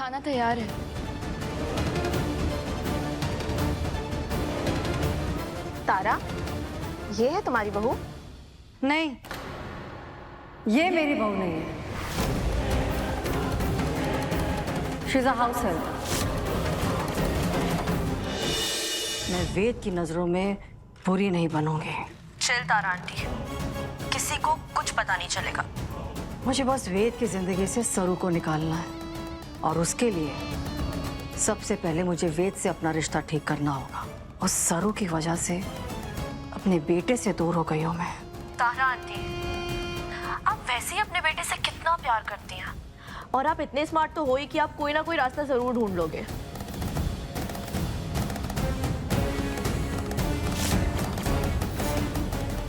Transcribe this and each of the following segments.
खाना तैयार है। तारा, ये है तुम्हारी बहू? नहीं, ये मेरी बहू नहीं है। She is a house help. मैं वेद की नजरों में बुरी नहीं बनूंगी। चिल तारा आंटी, किसी को कुछ पता नहीं चलेगा। मुझे बस वेद की जिंदगी से सरू को निकालना है, और उसके लिए सबसे पहले मुझे वेद से अपना रिश्ता ठीक करना होगा। उस सरू की वजह से अपने बेटे से दूर हो गई हूं मैं। तारा आंटी, आप वैसे ही अपने बेटे से कितना प्यार करती हैं, और आप इतने स्मार्ट तो हो ही कि आप कोई ना कोई रास्ता जरूर ढूंढ लोगे।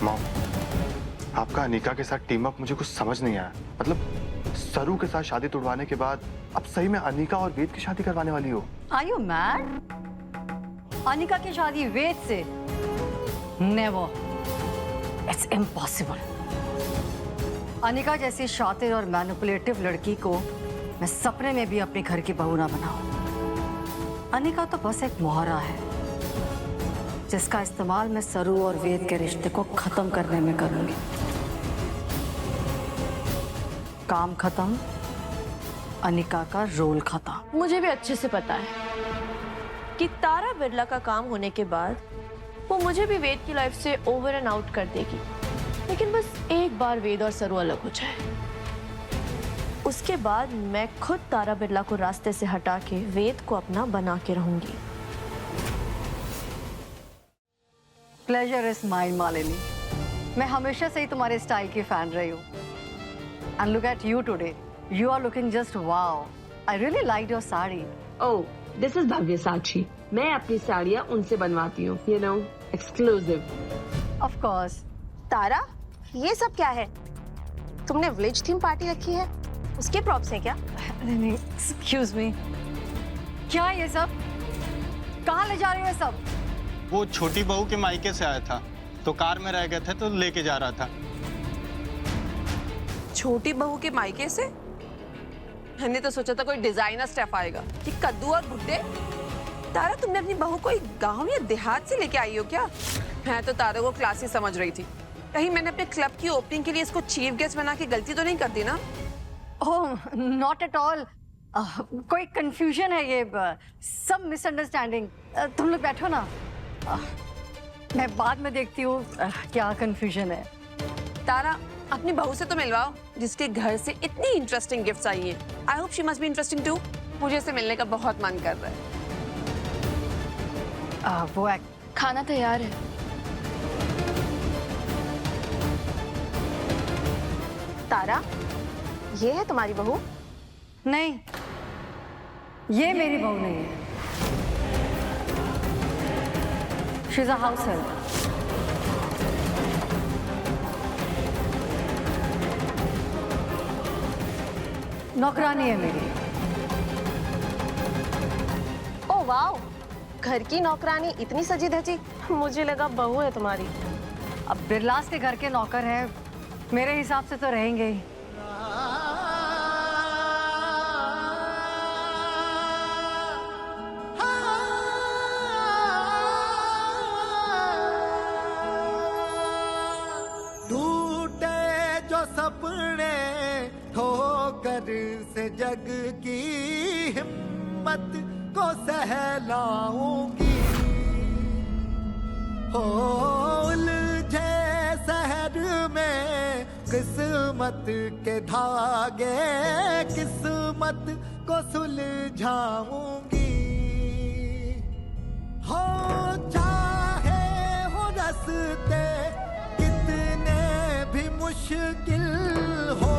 मॉम, आपका अनीका के साथ टीम अप मुझे कुछ समझ नहीं आया। मतलब सरू के साथ शादी तुड़वाने के बाद अब सही में अनीका और वेद की शादी करवाने वाली हो? Are you mad? अनिका की शादी वेद से? Never, it's impossible. अनिका जैसी शातिर और मैनिपुलेटिव लड़की को मैं सपने में भी अपने घर की बहू ना बनाऊं। अनिका तो बस एक मोहरा है जिसका इस्तेमाल मैं सरू और वेद के रिश्ते को खत्म करने में करूंगी। काम खत्म, अनिका का रोल खत्म। मुझे भी अच्छे से पता है कि तारा बिरला का काम होने के बाद वो मुझे भी वेद की लाइफ से ओवर एंड आउट कर देगी। लेकिन बस एक बार वेद और सरू अलग हो जाए, उसके बाद मैं खुद तारा बिरला को रास्ते से हटा के वेद को अपना बना के रहूंगी। Pleasure is mine Malini. मैं हमेशा से ही तुम्हारे स्टाइल की फैन रही हूँ। And look at you today, you are looking just wow. I really like your sari. Oh, this is Bhavya Sakshi. मैं अपनी साड़ियाँ उनसे बनवाती हूँ, you know, exclusive. Of course. Tara, ये सब क्या है? तुमने विलेज थीम पार्टी रखी है, उसके प्रॉप्स हैं क्या? नहीं, एक्सक्यूज मी, क्या ये सब? कहाँ ले जा रहे हो ये सब? वो छोटी बहू के मायके से आया था, तो कार में रह गए थे तो लेके जा रहा था। छोटी बहू के मायके से? मैंने तो सोचा था कोई डिजाइनर स्टेफ आएगा। ये कद्दू और भुट्टे? तारा, तुमने अपनी बहू को एक गांव या देहात से लेके आई हो क्या? मैं तो तारा को क्लासी समझ रही थी। कहीं मैंने अपने क्लब की ओपनिंग के लिए इसको चीफ गेस्ट बना के गलती तो नहीं कर दी ना? ओह, नॉट एट ऑल। कोई कंफ्यूजन है, ये सब मिसअंडरस्टैंडिंग। तुम लोग बैठो ना, मैं बाद में देखती हूँ क्या कंफ्यूजन है। तारा, अपनी बहू से तो मिलवाओ जिसके घर से इतनी इंटरेस्टिंग गिफ्ट्स आई हैं। I hope she must be interesting too. मुझे इससे मिलने का बहुत मन कर रहा है। वो खाना तैयार है। तारा, ये है तुम्हारी बहू? नहीं, ये मेरी बहू नहीं है। She is a house help. नौकरानी है मेरी। ओ वाओ, घर की नौकरानी इतनी सजी धजी? मुझे लगा बहू है तुम्हारी। अब बिरलास के घर के नौकर है, मेरे हिसाब से तो रहेंगे ही। टूटे जो सपने ठोकर से जग की हिम्मत को सहलाऊंगी। हो उलझे शहर में किस्मत के धागे, किस्मत को सुलझाऊंगी। हो चाहे हो रास्ते कितने भी मुश्किल हो,